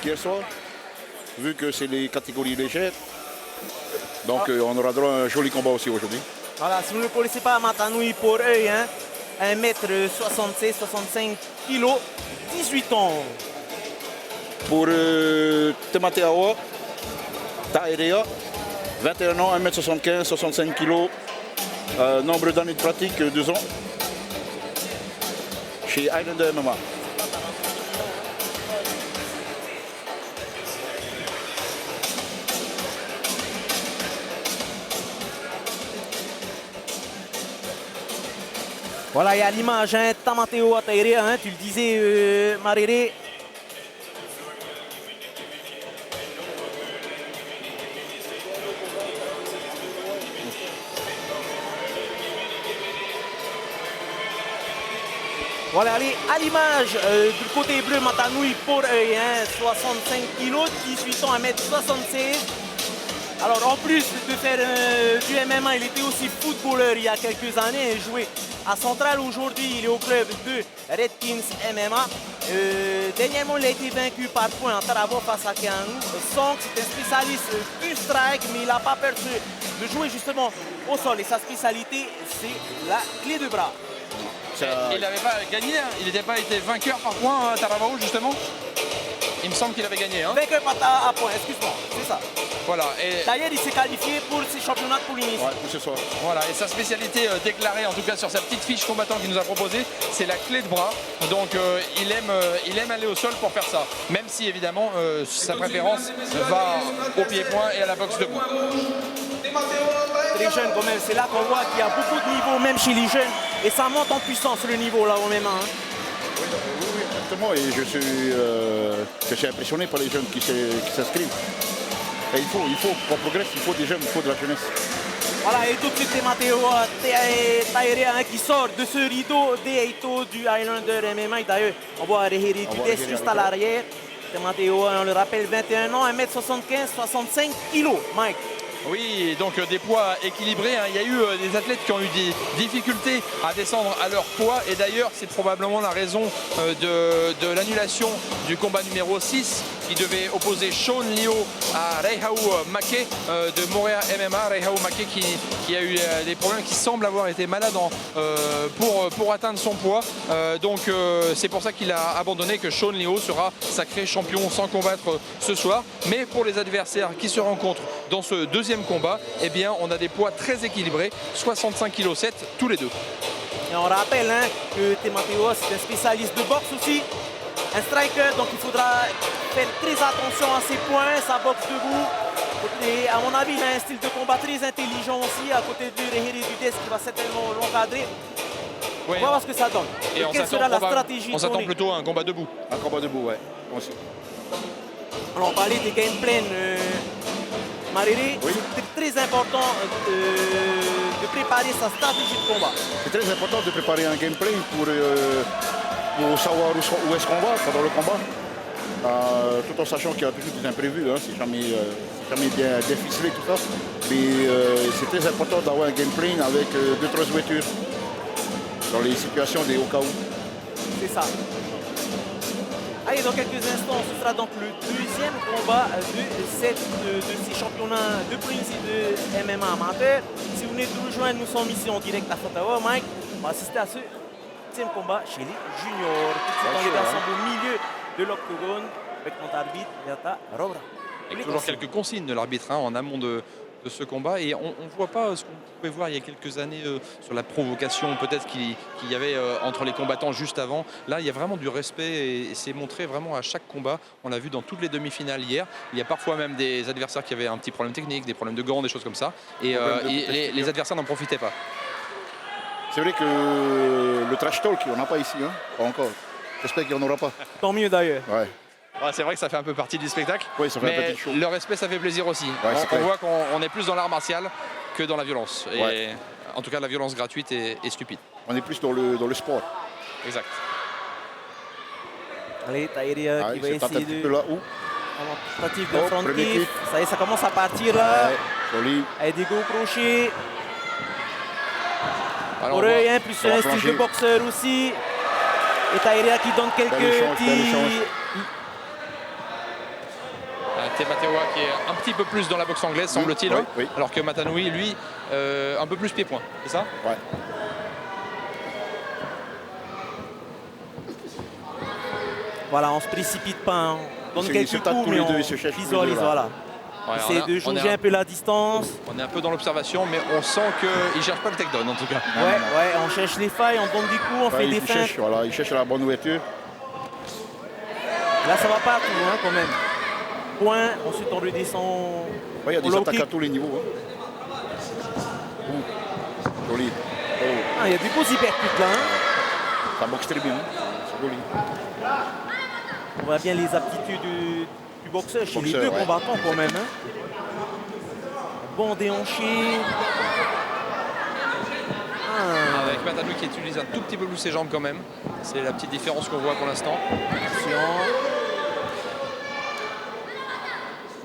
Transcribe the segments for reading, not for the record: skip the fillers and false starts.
qu'hier soir, vu que c'est les catégories légères. Donc on aura droit à un joli combat aussi aujourd'hui. Voilà, si vous ne le connaissez pas, Matanoui pour œil, hein, 1m76, 65 kg, 18 ans. Pour Temateawa, Taerea, 21 ans, 1m75, 65 kg, nombre d'années de pratique, 2 ans, chez Islander MMA. Voilà, il y a l'image, hein, Tamateo Taerea, hein, tu le disais, Marere. Voilà, allez, à l'image du côté bleu, Matanoui pour œil, hein, 65 kg, 18 ans, 1m76. Alors en plus de faire du MMA, il était aussi footballeur il y a quelques années, il jouait à Central. Aujourd'hui, il est au club de Redkins MMA. Dernièrement, il a été vaincu par points en Tarabo face à Keanu Song. C'est un spécialiste du strike, mais il n'a pas peur de jouer justement au sol. Et sa spécialité, c'est la clé de bras. Il n'avait pas gagné, hein. Il n'était pas été vainqueur par points à Tarabo justement. Il me semble qu'il avait gagné. Hein. Vainqueur par points, excuse-moi, c'est ça. Voilà. Et d'ailleurs, il s'est qualifié pour ces championnats de Polynésie. Ouais, pour ce soir. Voilà, et sa spécialité déclarée, en tout cas sur sa petite fiche combattant qu'il nous a proposée, c'est la clé de bras. Donc il aime aller au sol pour faire ça. Même si évidemment sa préférence va au pied-point et à la boxe debout. Très jeune quand même, c'est là qu'on voit qu'il y a beaucoup de niveaux, même chez les jeunes. Et ça monte en puissance le niveau là au même. Hein. Oui, exactement. Et je suis impressionné par les jeunes qui s'inscrivent. Et il faut, pour progresser, il faut des jeunes, il faut de la jeunesse. Voilà, et tout de suite, c'est Mateo Taerea qui sort de ce rideau des Eito du Highlander MMA. D'ailleurs, on voit Reheri Dudes juste à l'arrière. C'est Mateo, on le rappelle, 21 ans, 1m75, 65 kg, Mike. Oui, donc des poids équilibrés. Hein. Il y a eu des athlètes qui ont eu des difficultés à descendre à leur poids. Et d'ailleurs, c'est probablement la raison de l'annulation du combat numéro 6 qui devait opposer Sean Leo à Reihau Make de Morea MMA. Reihau Make qui a eu des problèmes, qui semble avoir été malade pour atteindre son poids. Donc c'est pour ça qu'il a abandonné, que Sean Leo sera sacré champion sans combattre ce soir. Mais pour les adversaires qui se rencontrent dans ce deuxième combat, eh bien, on a des poids très équilibrés, 65,7 kg tous les deux. Et on rappelle hein, que Temateo, c'est un spécialiste de boxe aussi, un striker, donc il faudra faire très attention à ses points, sa boxe debout. Et à mon avis, il a un style de combat très intelligent aussi, à côté de Reheri Dudes qui va certainement l'encadrer. Oui, on va voir ce que ça donne. Et quelle sera la stratégie? On s'attend plutôt à un combat debout. Un combat debout, ouais. Aussi. Alors, on parlait des game plans. Marere, oui. C'est très important de préparer sa stratégie de combat. C'est très important de préparer un gameplay pour savoir où est-ce qu'on va pendant le combat. Tout en sachant qu'il y a toujours des imprévus, hein, c'est jamais bien ficelé tout ça. Mais c'est très important d'avoir un game plan avec 2-3 voitures dans les situations des au cas où. C'est ça. Allez, dans quelques instants, ce sera donc le deuxième combat de ces championnats de Polynésie de MMA amateur. Si vous venez de nous rejoindre, nous sommes ici en direct à Ottawa. Mike, on va assister à ce deuxième combat chez les juniors. Tout de suite, on est ensemble au milieu de l'octogone avec notre arbitre, Yata Robra. Il y a toujours quelques consignes de l'arbitre hein, en amont de ce combat et on ne voit pas ce qu'on pouvait voir il y a quelques années sur la provocation peut-être qu'il y avait entre les combattants juste avant. Là il y a vraiment du respect et c'est montré vraiment à chaque combat. On l'a vu dans toutes les demi-finales hier. Il y a parfois même des adversaires qui avaient un petit problème technique, des problèmes de gants, des choses comme ça et les adversaires n'en profitaient pas. C'est vrai que le trash talk, on n'a pas ici, hein, pas encore. J'espère qu'il n'y en aura pas. Tant mieux d'ailleurs. Ouais. Ouais, c'est vrai que ça fait un peu partie du spectacle, oui, ça fait mais un petit show. Le respect ça fait plaisir aussi. Ouais, on voit qu'on est plus dans l'art martial que dans la violence. Et ouais. En tout cas la violence gratuite et stupide. On est plus dans le sport. Exact. Allez, Taerea qui va essayer de... là où tentative de front kick. Ça y est, ça commence à partir là. Ouais, joli. Avec des gros crochets. Pour eux, hein, plus un style de boxeur aussi. Et Taerea qui donne quelques petits... Tematewa qui est un petit peu plus dans la boxe anglaise, semble-t-il, oui, hein, oui. alors que Matanui, lui, un peu plus pied-point, c'est ça? Ouais. Voilà, on se précipite pas, hein. On donne Ils quelques se tapent coups, tous mais les deux, on ils se cherchent tous les visualise, deux, là. voilà. Ouais, Essaye de jauger un peu la distance. On est un peu dans l'observation, mais on sent qu'il ne cherche pas le takedown en tout cas. Ouais, on cherche les failles, on donne des coups, on fait des Il feintes. cherche, voilà, il cherche la bonne ouverture. Là, ça va pas tout, hein, quand même. Point, ensuite on redescend. Ouais, il y a des au low attaques kick. à tous les niveaux. Hein. Joli. Oh, Ah, il y a des beaux hypercutes là, hein. ça boxe très bien. C'est joli. On voit bien les aptitudes du boxeur chez les Boxeur, deux ouais. combattants quand même, hein. Bon déhanché. Ah, Avec Matanui qui utilise un tout petit peu plus ses jambes quand même. C'est la petite différence qu'on voit pour l'instant. attention.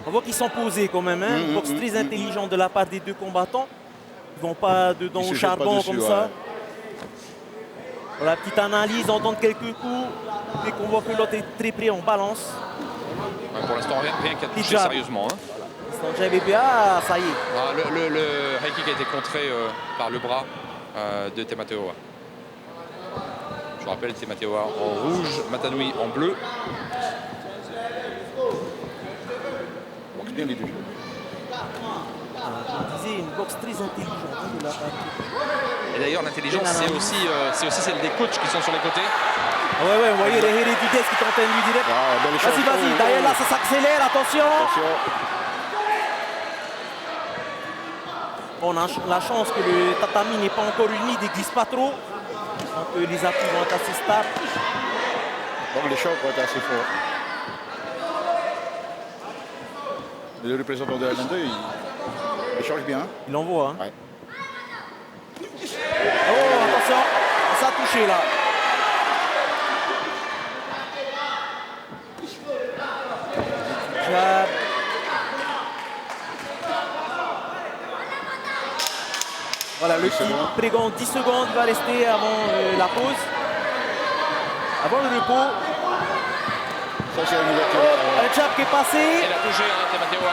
On voit qu'ils sont posés quand même, hein. Une boxe très intelligente de la part des deux combattants. Ils vont pas dedans Ils au se jettent pas charbon dessus, comme ouais. ça. Voilà, petite analyse, on donne quelques coups. Dès qu'on voit que l'autre est très près, on balance. Ouais, pour l'instant, rien qu'à toucher jab. sérieusement. Hein. Jab et puis, ah, ça y est. Ah, le high kick a été contré par le bras de Tematewa. Je rappelle, Tematewa en rouge, Matanui en bleu. On boxe bien les deux. On disait une boxe très intelligente, hein, de la part. Et d'ailleurs, l'intelligence, c'est aussi celle des coachs qui sont sur les côtés. Ah ouais, vous voyez les Héréditès qui tentent lui direct. Ah, bel échange. Vas-y, vas-y. D'ailleurs, là, ça s'accélère, attention. Attention. On a la chance que le tatami n'est pas encore humide et glisse pas trop. Donc les appuis vont être assez stables. Donc les chocs vont être assez forts. Le représentant de Highlander, il échange bien. Il envoie. Hein. Ouais. Oh, attention. Ça a touché là. Jab. Voilà, le kick prégant 10 secondes va rester avant la pause. Avant le repos. Ça, c'est une ouverture. Oh, un jab qui est passé. Il a touché Tematewa.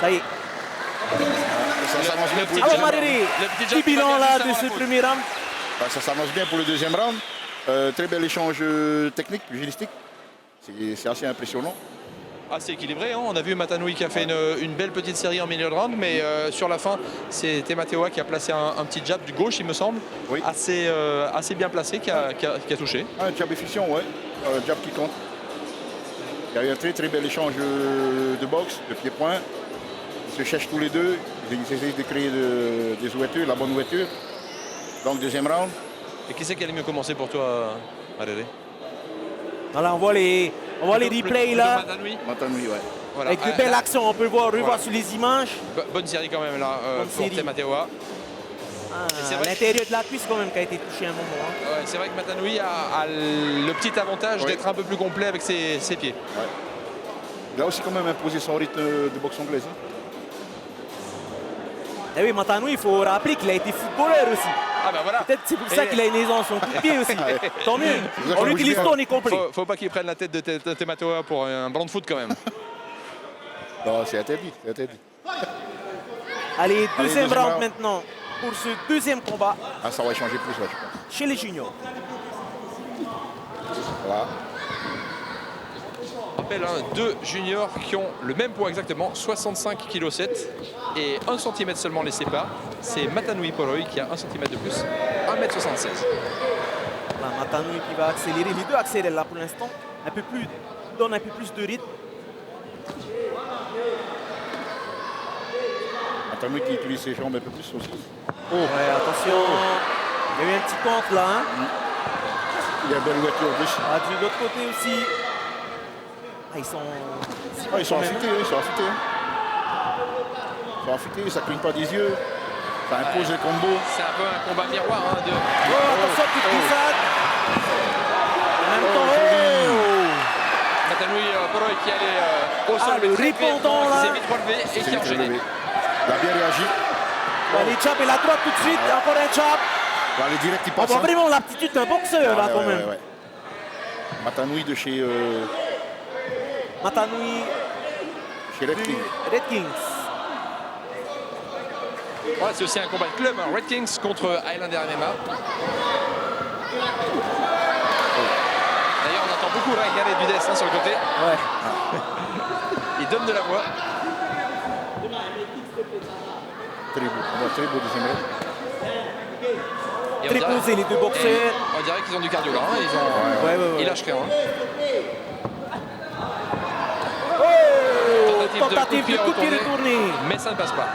Ça y est. Ça s'annonce bien pour le Alors deuxième round. Maréré, le petit petit jab qui bilan va là bien de juste ce avant la premier round. Bah, ça s'annonce bien pour le deuxième round. Très bel échange technique, pugilistique. C'est assez impressionnant. Assez équilibré, hein. On a vu Matanui qui a fait une belle petite série en milieu de round, mais sur la fin, c'est Tematewa qui a placé un petit jab du gauche, il me semble, Oui. assez bien placé, qui a touché. Un jab efficient, ouais. Un jab qui compte. Il y a eu un très bel échange de boxe, de pied-point. Ils se cherchent tous les deux. Ils essayent de créer des ouvertures, la bonne ouverture. Donc deuxième round. Et qui c'est qui allait mieux commencer pour toi, Maréré? Voilà, on voit les replays là. Matanui, ouais. Voilà. Avec de belles actions, on peut revoir Voilà. sur les images. Bonne série quand même là Bonne pour série. Tematewa. c'est vrai L'intérieur de la cuisse quand même qui a été touché à un moment. Hein. Ouais, c'est vrai que Matanui a le petit avantage Oui. d'être un peu plus complet avec ses pieds. Ouais. Il a aussi quand même imposé son rythme de boxe anglaise. Hein. Et oui, Matanui, il faut rappeler qu'il a été footballeur aussi. Ah bah voilà. Peut-être c'est pour ça qu'il a une aisance son coup de pied aussi. Tant mieux. Vous avez On fait l'utilise bouger. pas, on est complet. Faut pas qu'il prenne la tête de Tematewa pour un ballon de foot quand même. Non, c'est interdit, c'est interdit. Allez, deuxième deuxième round round. maintenant pour ce deuxième combat Ah, ça va échanger plus, là, je pense. chez les juniors. Voilà. Je rappelle, hein, deux juniors qui ont le même poids exactement, 65,7 kg et 1 cm seulement les séparent. C'est Matanui Poroi qui a 1 cm de plus, 1m76. Voilà, Matanui qui va accélérer. Les deux accélèrent là pour l'instant. Un peu plus, donne un peu plus de rythme. Matanui qui utilise ses jambes un peu plus aussi. Oh, Ouais, attention. Il y a eu un petit contre là. Hein. il y a une belle ouverture en plus. Ah, de l'autre côté aussi. Ah, ils sont. Ah, ils sont quand même, affûtés, ils sont affûtés. Ils sont affûtés, ça ne cligne pas des yeux. Ça impose les combos. C'est un peu un combat miroir. Hein, de... Oh, attention, petite glissade. En même temps, joli. oh. Matanui Poroi qui allait au sol, le mais très répondant, vite, là. qui s'est vite relevé et C'est qui a vite enchaîné. relevé. Il a bien réagi. Allez, jab et la droite tout de suite. Encore un jab. Voilà, les directs qui On passent. voit hein. vraiment l'aptitude d'un boxeur là Ouais, quand ouais, même. ouais, ouais. Matanui de chez Matanui Chez Red King. Red Kings. Voilà, c'est aussi un combat de club, hein. Red Kings contre Highlander MMA. D'ailleurs, on entend beaucoup Reinhard et Dudes hein, sur le côté. Ouais. Il donne de la voix. Très beau deuxième round. Et on Très dirait- posés les deux boxeurs. et on dirait qu'ils ont du cardio là. Hein. Ouais. Ils lâchent rien. Hein. Oh, tentative de coup de pied retourné. Mais ça ne passe pas.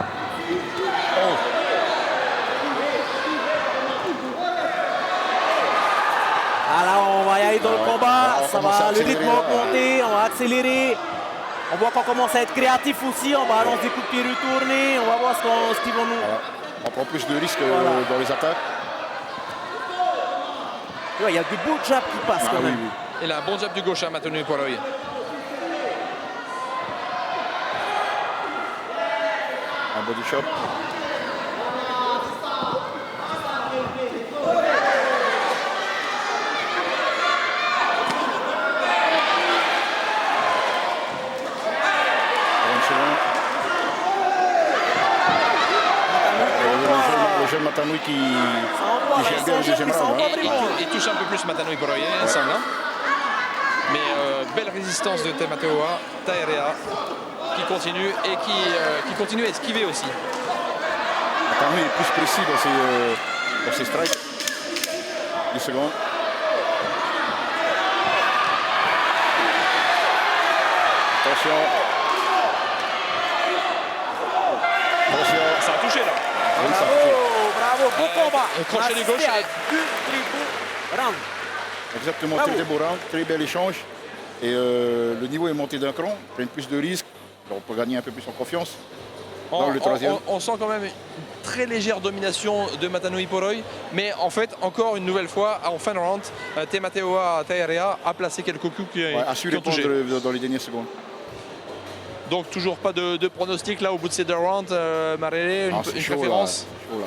Alors on va y aller dans le combat, on ça commence à va, le rythme accélérer, va là. augmenter, on va accélérer. On voit qu'on commence à être créatif aussi, on balance des coups de pied retournés, on va voir ce qu'ils vont nous... Voilà. On prend plus de risques Voilà. dans les attaques. Ouais, il y a de beaux jabs qui passent quand Oui, même. oui. Il a un bon jab du gauche à Matanoui Poroy. Un body shot. Le jeune Matanoui qui gère bien le deuxième round. Hein. Il touche un peu plus Matanoui Poroy, il semble. Hein. Mais belle résistance de Temateoa, Taerea, qui continue et qui continue à esquiver aussi. Matanoui est plus précis dans ses strikes. 10 secondes. Attention. Attention. Ça a touché là. Oui, ça Bravo, fait. bravo, beau combat. crochet du On a gauche assisté à et- deux très beaux rounds. Exactement, Bravo. très beau round, très bel échange. Et le niveau est monté d'un cran, prennent plus de risques. On peut gagner un peu plus en confiance. Dans le troisième. On sent quand même une très légère domination de Matanoui Poroy, mais en fait, encore une nouvelle fois, en fin de round, Temateoa Taerea a placé quelques coups qui A su ont touché. répondre dans les dernières secondes. Donc toujours pas de pronostic là au bout de ces deux rounds, Marele, Ah, c'est une chaud, préférence. là. Chaud,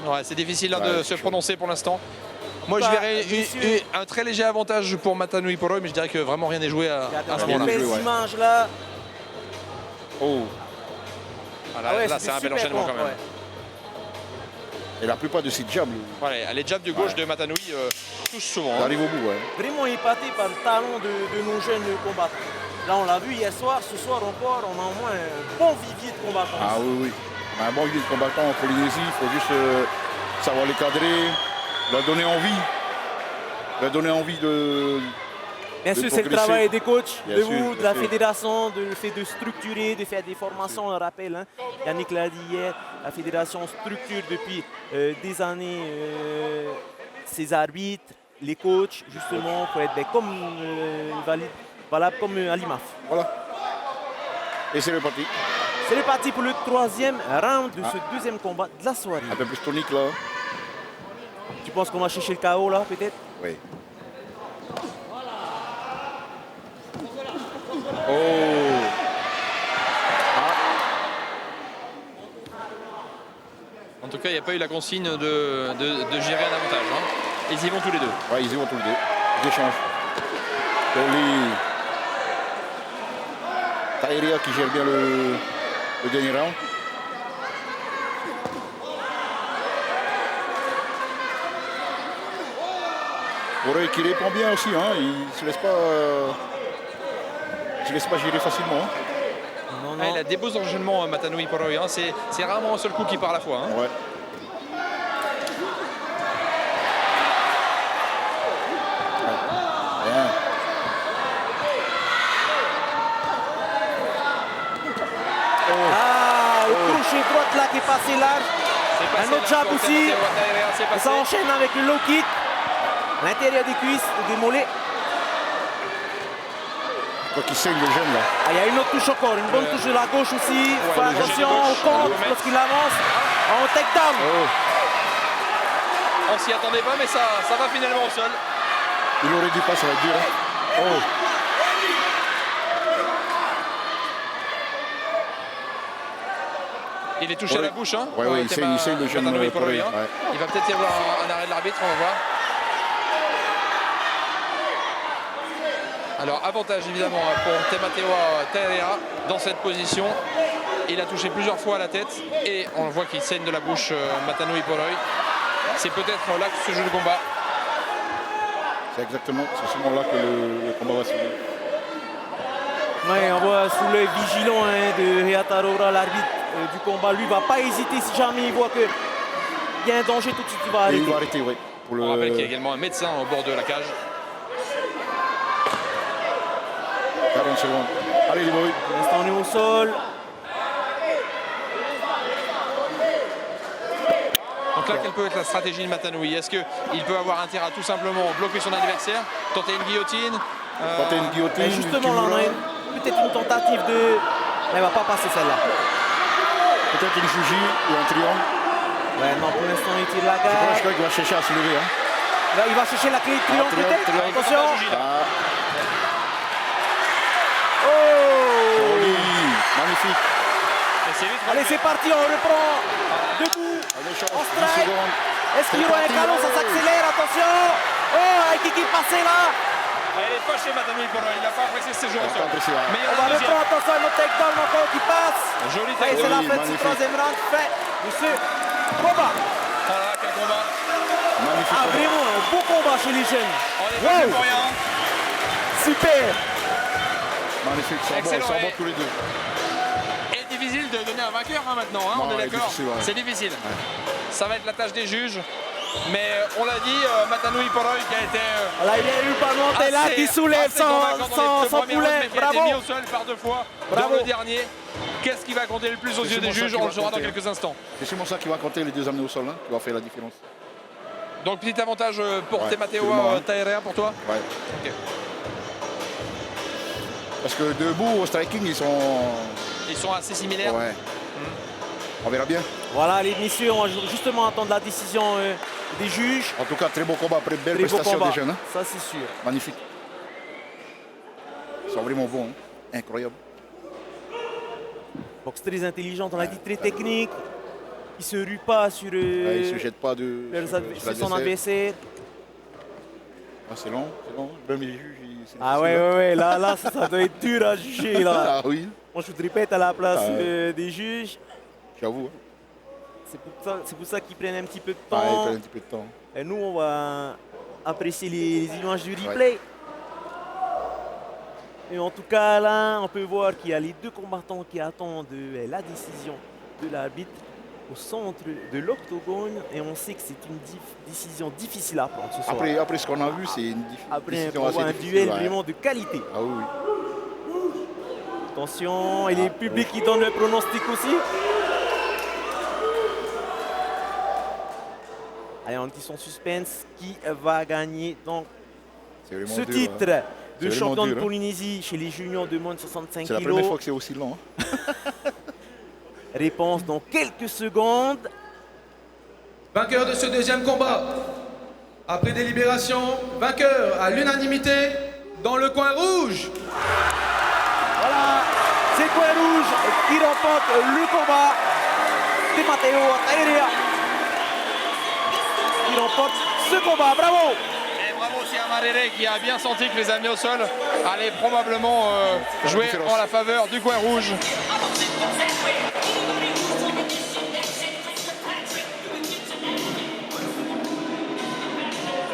là. Ouais, c'est difficile hein, Ouais, de c'est se chaud. prononcer pour l'instant. Moi je Bah, verrais messieurs. un très léger avantage pour Matanoui Poroy, mais je dirais que vraiment rien n'est joué à ce Regardez, moment-là. belles ouais. images là. Oh. Voilà, Ah ouais, là c'était c'est un bel super enchaînement bon, quand même. ouais. Et la plupart de ces jabs, Voilà, les jabs de gauche de Matanoui touchent souvent. ils hein. arrivent au bout. Ouais. Vraiment épaté par le talent de nos jeunes combattants. Là, on l'a vu hier soir, ce soir encore, on a au moins un bon vivier de combattants. Ah oui, oui. Un bon milieu de combattant en Polynésie, il faut juste savoir les cadrer, leur donner envie. Leur donner envie de... Bien de sûr, c'est le progresser. travail des coachs, Bien de sûr, vous, de bien la sûr. fédération, de le fait de structurer, de faire des formations, on le rappelle. Hein. Yannick l'a dit hier, la fédération structure depuis des années ses arbitres, les coachs, justement, pour être comme valable comme à l'IMAF. Voilà. Et c'est reparti. C'est reparti pour le troisième round de ce deuxième combat de la soirée. Un peu plus tonique là. Tu penses qu'on va chercher le KO là, peut-être? Oui. Oh. En tout cas, il n'y a pas eu la consigne de gérer un avantage. Hein. Ils y vont tous les deux. Ouais, ils y vont tous les deux. Ils échangent. Taerea qui gère bien le dernier round. Poroy qui répond bien aussi, hein. Il ne se laisse pas gérer facilement. Hein. Non, Ah, il a des beaux enchaînements, Matanoui Poroy. Hein. C'est rarement un seul coup qui part à la fois. Hein. Ouais. Bien. Ah, au crochet droite là qui est passé large. C'est passé Un autre là, jab pour aussi. Temateoa Taerea, c'est Et passé. ça enchaîne avec le low kick. L'intérieur des cuisses ou des mollets. Quoi qu'il saigne le jeune là. Ah, il y a une autre touche encore, une bonne touche de la gauche aussi. Faut faire le gauche attention de gauche, au contre le lorsqu'il avance. En takedown. Oh. On s'y attendait pas, mais ça va finalement au sol. Il aurait dû pas, ça va être dur. Hein. Oh. Il est touché à la bouche. Hein, Ouais, il saigne le jeune Matanoui Poroy. Poroy, hein. Ouais. Il va peut-être y avoir un arrêt de l'arbitre, on va voir. Alors avantage évidemment pour Temateo Taerea dans cette position. Il a touché plusieurs fois à la tête et on voit qu'il saigne de la bouche Matanui Poroi. C'est peut-être là que se joue le combat. C'est exactement, c'est ce moment-là que le combat va se jouer. Ouais, on voit sous l'œil vigilant de Reata Roura, l'arbitre du combat. Lui, va pas hésiter si jamais il voit qu'il y a un danger, tout de suite il va Et arrêter. il va arrêter, oui. On rappelle qu'il y a également un médecin au bord de la cage. 40 secondes. Allez les boys. Pour l'instant, on est au sol. Donc là, quelle peut être la stratégie de Matanui? Est-ce qu'il peut avoir intérêt à tout simplement bloquer son adversaire, tenter une guillotine Tenter une guillotine. Et justement, là, on a peut-être une tentative de... Mais elle va pas passer celle-là. Peut-être une Juji ou un triangle. Ouais, non, pour l'instant, il tire la Je garde. crois qu'il va chercher à se lever. Hein. Là, il va chercher la clé de triangle triangle, peut-être. triangle. Attention. Ah, Oh! joli. Magnifique. Et c'est vite Allez, relevé. c'est parti, on reprend. Debout. Allez, chance, On 10 strike. secondes. Est-ce qu'il y aura un parti. galon? Ça s'accélère, attention. Oh, Aiki qui passait là. Il est fâché Matanui Poroi, il n'a pas apprécié ses jours au Il a sol. pas apprécié, ouais. Mais il y On en va a un deuxième. reprendre, attention, notre takedown encore qui passe. Joli Allez, takedown. c'est la Oui, fin de ce magnifique. troisième round fait de ce combat. Voilà, quel combat. Magnifique. Ah, vraiment, un beau combat chez les jeunes. On est Wow. pas pour rien. Super. Magnifique. Ils Excellent, sont et- bons tous les deux. Et difficile de donner un vainqueur maintenant, hein, Non, on est ouais, d'accord. difficile, ouais. C'est difficile. Ça va être la tâche des juges. Mais on l'a dit, Matanui Poroi qui a été Là, il y a eu Panote là qui soulève assez convaincant dans les deux son premiers rounds, poulet. mais qui a été mis Bravo. au sol par 2 fois Bravo. dans le dernier. Qu'est-ce qui va compter le plus aux C'est yeux des sûrement ça juges? qui On va le saura dans compter, quelques instants. C'est sûrement ça qui va compter les deux amenés au sol, hein, qui va faire la différence. Donc petit avantage pour Ouais, Temateo absolument, hein. Taerea pour toi. Ouais. Ok. Parce que debout au striking, ils sont. Ils sont assez similaires. Ouais. On verra bien. Voilà, les messieurs, on va justement attendre la décision des juges. En tout cas, très beau combat, après belle Très beau prestation combat, des jeunes. Hein. ça c'est sûr. Magnifique. Ils sont vraiment bons. Hein. Incroyable. Boxe très intelligente, on l'a dit, très technique. Il se rue pas sur, Ouais, ils ne se jettent pas sur son adversaire. Ah, c'est long, c'est long. Même les juges, c'est Ah difficile, hein. ouais, là, ça doit être dur à juger là. Ah oui, Moi je voudrais pas être à la place Ah ouais. des juges. j'avoue. Hein. C'est pour ça qu'ils prennent un petit peu de Ah, ils temps. prennent un petit peu de temps. Et nous, on va apprécier les images du replay. Et en tout cas, là, on peut voir qu'il y a les deux combattants qui attendent la décision de l'arbitre au centre de l'octogone. Et on sait que c'est une décision difficile à prendre ce soir. Après ce qu'on a vu, c'est une Après décision assez un difficile, duel ouais. vraiment de qualité. Ah oui, oui. Attention, et les publics qui donnent le pronostic aussi. Allez, on dit son suspense. Qui va gagner donc C'est vraiment ce dur, titre hein. de C'est vraiment champion de dur, hein. Polynésie chez les juniors de moins de 65 C'est la première kg? fois que c'est aussi long. Hein. Réponse dans quelques secondes. Vainqueur de ce deuxième combat. Après délibération, vainqueur à l'unanimité dans le coin rouge. Voilà, c'est Coin Rouge qui remporte le combat. C'est Matteo Taerea qui remporte ce combat. Bravo! Et bravo aussi à Marere qui a bien senti que les amener au sol allaient probablement jouer en la faveur du coin rouge.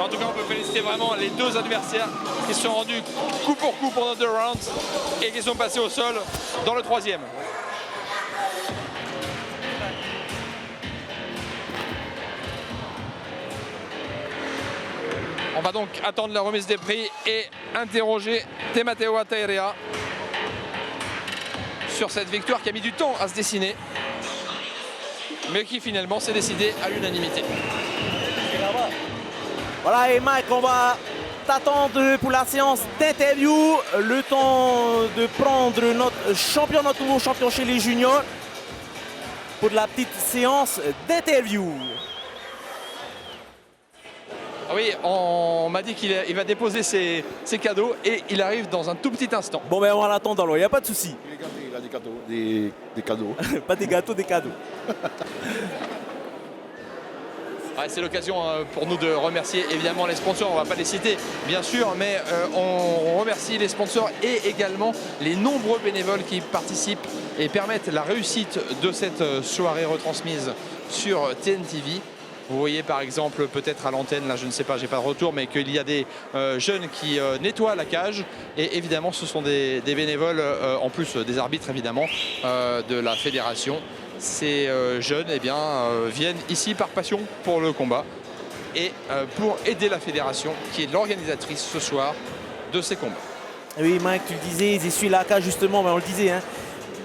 En tout cas, on peut féliciter vraiment les deux adversaires qui se sont rendus coup pour coup pendant 2 rounds et qui sont passés au sol dans le 3e. On va donc attendre la remise des prix et interroger Temateo Taerea sur cette victoire qui a mis du temps à se dessiner, mais qui finalement s'est décidée à l'unanimité. Voilà, et Mike, on va t'attendre pour la séance d'interview. Le temps de prendre notre champion, notre nouveau champion chez les juniors, pour de la petite séance d'interview. Ah oui, on m'a dit qu'il va déposer ses cadeaux et il arrive dans un tout petit instant. Bon, ben on va l'attendre alors, il n'y a pas de souci. Il est gâté, il a des cadeaux. Des cadeaux. Pas des gâteaux, des cadeaux. Ouais, c'est l'occasion pour nous de remercier évidemment les sponsors, on ne va pas les citer bien sûr, mais on remercie les sponsors et également les nombreux bénévoles qui participent et permettent la réussite de cette soirée retransmise sur TNTV. Vous voyez par exemple peut-être à l'antenne, là je ne sais pas, j'ai pas de retour, mais qu'il y a des jeunes qui nettoient la cage. Et évidemment ce sont des bénévoles, en plus des arbitres évidemment, de la fédération. Ces jeunes eh bien, viennent ici par passion pour le combat et pour aider la fédération qui est l'organisatrice ce soir de ces combats. Oui Mike, tu le disais, ils essuient la cage justement, mais on le disait. Hein.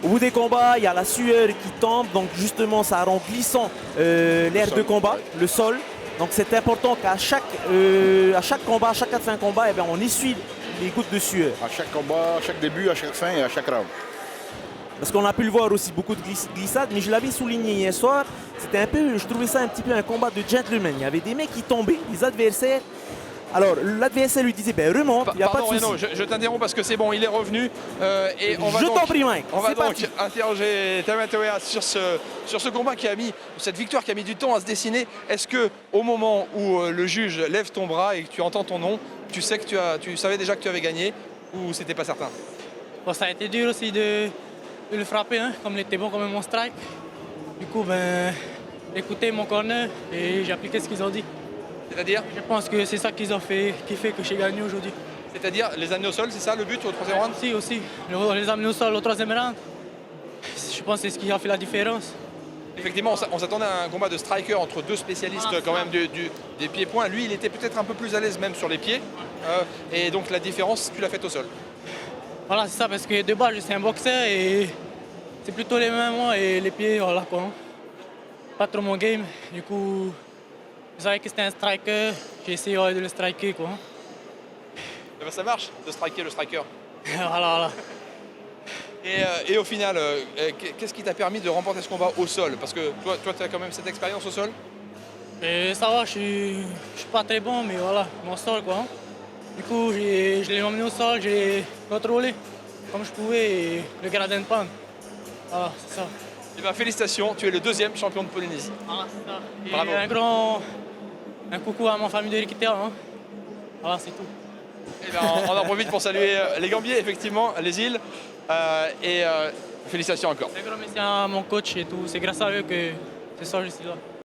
Au bout des combats, il y a la sueur qui tombe, donc justement ça rend glissant l'air de combat, le sol. Donc c'est important qu'à chaque combat, à chaque fin de combat, eh bien, on essuie les gouttes de sueur. À chaque combat, à chaque début, à chaque fin et à chaque round. Parce qu'on a pu le voir aussi, beaucoup de glissades, mais je l'avais souligné hier soir, c'était un peu, je trouvais ça un petit peu un combat de gentleman. Il y avait des mecs qui tombaient, les adversaires. Alors l'adversaire lui disait, ben remonte, il n'y a pas de souci. Renaud, je t'interromps parce que c'est bon, il est revenu. Et on va je donc, t'en prie Mike, on va donc parti. interroger Tamatoa sur ce combat qui a mis, cette victoire qui a mis du temps à se dessiner. Est-ce que au moment où le juge lève ton bras et que tu entends ton nom, tu sais que tu savais déjà que tu avais gagné ou c'était pas certain? Bon, ça a été dur aussi de le frapper, hein, comme il était bon comme mon strike. Du coup, ben, écouter mon corner et j'ai appliqué ce qu'ils ont dit. C'est-à-dire? Je pense que c'est ça qu'ils ont fait, qui fait que j'ai gagné aujourd'hui. C'est-à-dire les amener au sol, c'est ça le but au troisième round? Aussi. Les amener au sol au troisième round. Je pense que c'est ce qui a fait la différence. Effectivement, on s'attendait à un combat de striker entre deux spécialistes quand même des pieds-points. Lui, il était peut-être un peu plus à l'aise même sur les pieds. Et donc la différence, tu l'as faite au sol. Voilà, c'est ça, parce que de base, je suis un boxeur et c'est plutôt les mains, moi, et les pieds, voilà quoi. Pas trop mon game. Du coup, je savais que c'était un striker, j'ai essayé de le striker, quoi. Eh ben, ça marche de striker le striker. Voilà. Et au final, qu'est-ce qui t'a permis de remporter ce combat au sol? Parce que toi tu as quand même cette expérience au sol. Et ça va, je suis pas très bon, mais voilà, mon sol, quoi. Du coup, je l'ai emmené au sol, j'ai contrôlé comme je pouvais et le gradin de pente. Voilà, c'est ça. Eh ben, félicitations, tu es le deuxième champion de Polynésie. Voilà, c'est ça. Et Bravo. un coucou à ma famille de Riquetea, hein. Voilà, c'est tout. Eh ben, on en profite pour saluer les Gambiers, effectivement, les îles. Félicitations encore. Un grand merci à mon coach et tout. C'est grâce à eux que ce soir je suis là.